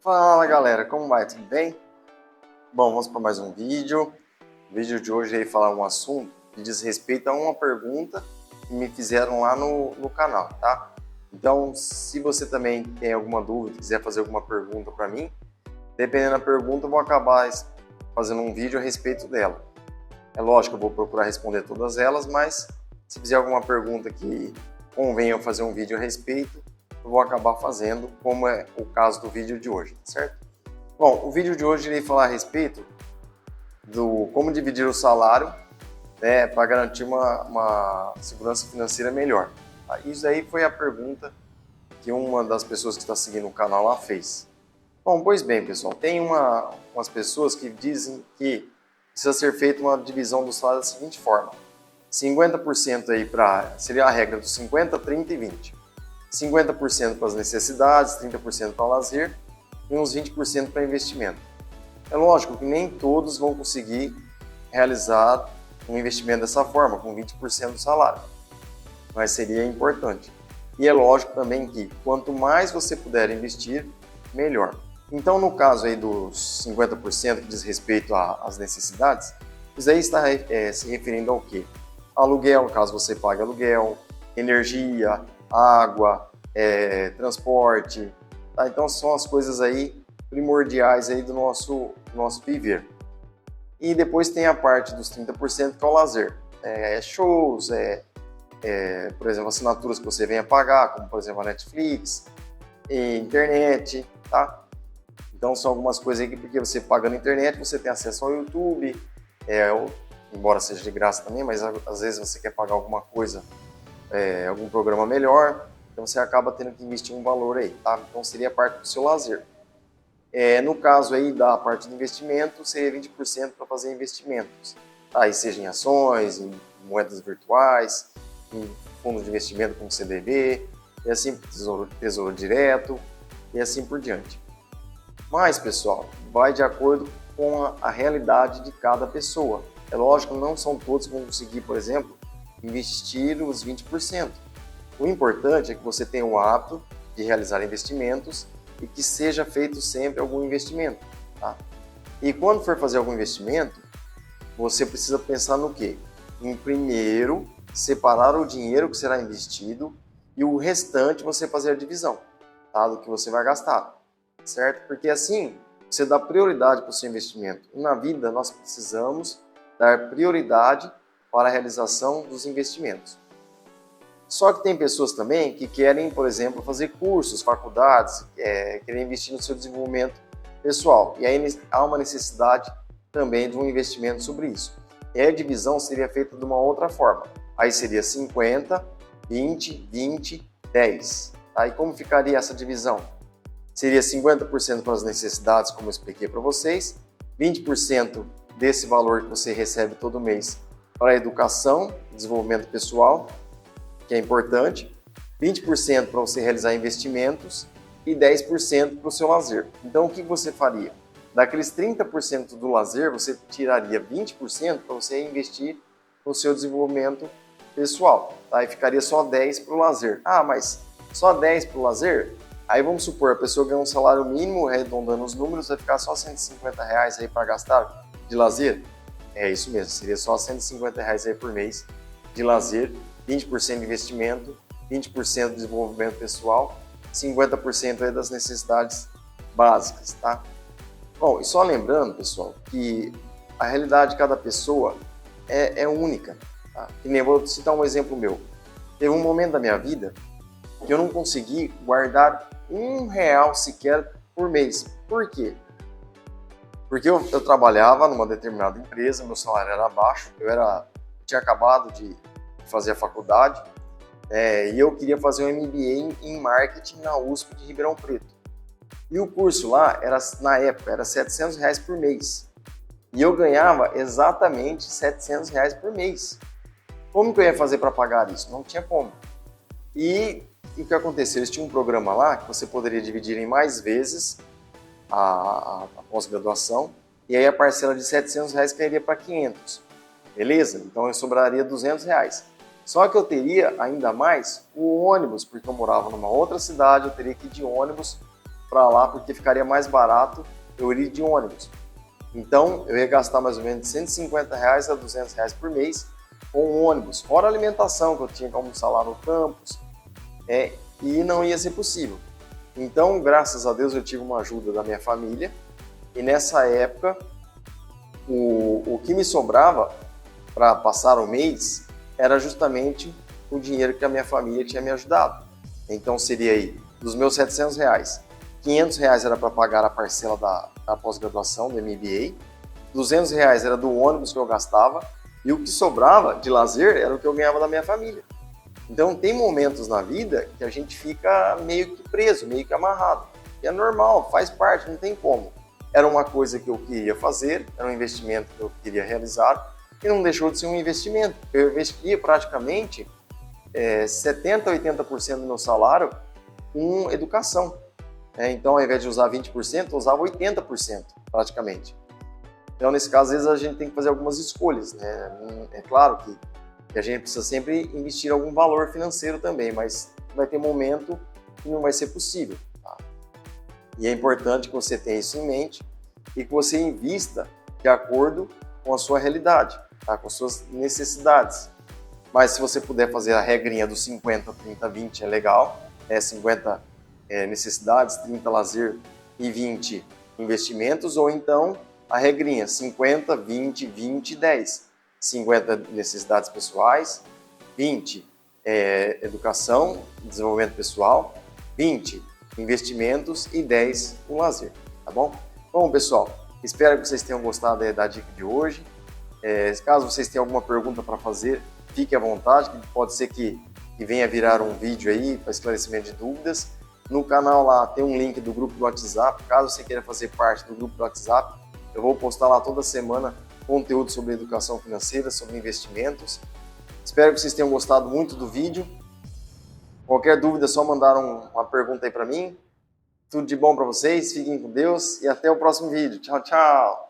Fala galera, como vai? Tudo bem? Bom, vamos para mais um vídeo. O vídeo de hoje eu irei falar um assunto que diz respeito a uma pergunta que me fizeram lá no canal, tá? Então, se você também tem alguma dúvida, quiser fazer alguma pergunta para mim, dependendo da pergunta, eu vou acabar fazendo um vídeo a respeito dela. É lógico que eu vou procurar responder todas elas, mas se fizer alguma pergunta que convenha eu fazer um vídeo a respeito, eu vou acabar fazendo, como é o caso do vídeo de hoje, certo? Bom, o vídeo de hoje irei falar a respeito do como dividir o salário, né, para garantir uma segurança financeira melhor. Tá? Isso aí foi a pergunta que uma das pessoas que está seguindo o canal lá fez. Bom, pois bem, pessoal, tem umas pessoas que dizem que precisa ser feita uma divisão do salário da seguinte forma: 50% aí seria a regra dos 50, 30 e 20. 50% para as necessidades, 30% para o lazer e uns 20% para investimento. É lógico que nem todos vão conseguir realizar um investimento dessa forma, com 20% do salário, mas seria importante. E é lógico também que quanto mais você puder investir, melhor. Então, no caso aí dos 50% que diz respeito às necessidades, isso aí está se referindo ao quê? Aluguel, caso você pague aluguel, energia, água, transporte, tá? Então são as coisas aí primordiais aí do nosso viver. E depois tem a parte dos 30% que é o lazer, shows, por exemplo, assinaturas que você venha pagar, como por exemplo a Netflix, internet, tá? Então são algumas coisas aí que, porque você paga na internet, você tem acesso ao YouTube, embora seja de graça também, mas às vezes você quer pagar alguma coisa, algum programa melhor, então você acaba tendo que investir um valor aí, tá? Então seria a parte do seu lazer. No caso aí da parte de investimento, seria 20% para fazer investimentos, tá? Aí seja em ações, em moedas virtuais, em fundos de investimento como CDB, e assim tesouro direto, e assim por diante. Mas, pessoal, vai de acordo com a realidade de cada pessoa. É lógico, não são todos que vão conseguir, por exemplo, investir os 20%. O importante é que você tenha o hábito de realizar investimentos e que seja feito sempre algum investimento, tá? E quando for fazer algum investimento, você precisa pensar no quê? Em primeiro, separar o dinheiro que será investido e o restante você fazer a divisão, tá? Do que você vai gastar, certo? Porque assim, você dá prioridade para o seu investimento. E na vida, nós precisamos dar prioridade para a realização dos investimentos. Só que tem pessoas também que querem, por exemplo, fazer cursos, faculdades, querem investir no seu desenvolvimento pessoal. E aí há uma necessidade também de um investimento sobre isso. E a divisão seria feita de uma outra forma. Aí seria 50, 20, 20, 10. Aí como ficaria essa divisão? Seria 50% para as necessidades, como eu expliquei para vocês, 20% desse valor que você recebe todo mês para a educação, desenvolvimento pessoal, que é importante, 20% para você realizar investimentos e 10% para o seu lazer. Então, o que você faria? Daqueles 30% do lazer, você tiraria 20% para você investir no seu desenvolvimento pessoal, tá? E ficaria só 10% para o lazer. Ah, mas só 10% para o lazer? Aí vamos supor, a pessoa ganha um salário mínimo, arredondando os números, vai ficar só R$150 aí para gastar de lazer? É isso mesmo, seria só R$150 aí por mês de lazer, 20% de investimento, 20% de desenvolvimento pessoal, 50% aí das necessidades básicas, tá? Bom, e só lembrando, pessoal, que a realidade de cada pessoa é única, tá? Que nem vou citar um exemplo meu. Teve um momento da minha vida que eu não consegui guardar R$1 sequer por mês. Por quê? Porque eu trabalhava numa determinada empresa, meu salário era baixo, tinha acabado de fazer a faculdade, e eu queria fazer um MBA em marketing na USP de Ribeirão Preto. E o curso lá, na época, era R$700 por mês. E eu ganhava exatamente R$700 por mês. Como que eu ia fazer para pagar isso? Não tinha como. E o que aconteceu? Eles tinham um programa lá que você poderia dividir em mais vezes a pós-graduação, e aí a parcela de R$700 cairia para 500. Beleza? Então eu sobraria R$200. Só que eu teria ainda mais o ônibus, porque eu morava numa outra cidade, eu teria que ir de ônibus para lá, porque ficaria mais barato eu ir de ônibus. Então, eu ia gastar mais ou menos de R$150 a R$200 por mês com o ônibus, fora a alimentação que eu tinha que almoçar lá no campus, e não ia ser possível. Então, graças a Deus, eu tive uma ajuda da minha família, e nessa época, o que me sobrava para passar o mês era justamente o dinheiro que a minha família tinha me ajudado. Então, seria aí, dos meus R$700, R$500 era para pagar a parcela da pós-graduação, do MBA, R$200 era do ônibus que eu gastava, e o que sobrava de lazer era o que eu ganhava da minha família. Então, tem momentos na vida que a gente fica meio que preso, meio que amarrado. E é normal, faz parte, não tem como. Era uma coisa que eu queria fazer, era um investimento que eu queria realizar, e não deixou de ser um investimento. Eu investia praticamente 70% a 80% do meu salário com educação. Então, ao invés de usar 20%, eu usava 80% praticamente. Então, nesse caso, às vezes a gente tem que fazer algumas escolhas, né? É claro que a gente precisa sempre investir algum valor financeiro também, mas vai ter momento que não vai ser possível. Tá? E é importante que você tenha isso em mente e que você invista de acordo com a sua realidade, tá? Com as suas necessidades. Mas se você puder fazer a regrinha dos 50, 30, 20 é legal, 50 necessidades, 30 lazer e 20 investimentos, ou então a regrinha 50, 20, 20, 10. 50 necessidades pessoais, 20 educação, desenvolvimento pessoal, 20 investimentos e 10 um lazer, tá bom? Bom, pessoal, espero que vocês tenham gostado da dica de hoje. Caso vocês tenham alguma pergunta para fazer, fique à vontade, que pode ser que venha virar um vídeo aí para esclarecimento de dúvidas. No canal lá tem um link do grupo do WhatsApp, caso você queira fazer parte do grupo do WhatsApp, eu vou postar lá toda semana conteúdo sobre educação financeira, sobre investimentos. Espero que vocês tenham gostado muito do vídeo. Qualquer dúvida é só mandar uma pergunta aí para mim. Tudo de bom para vocês, fiquem com Deus e até o próximo vídeo. Tchau, tchau!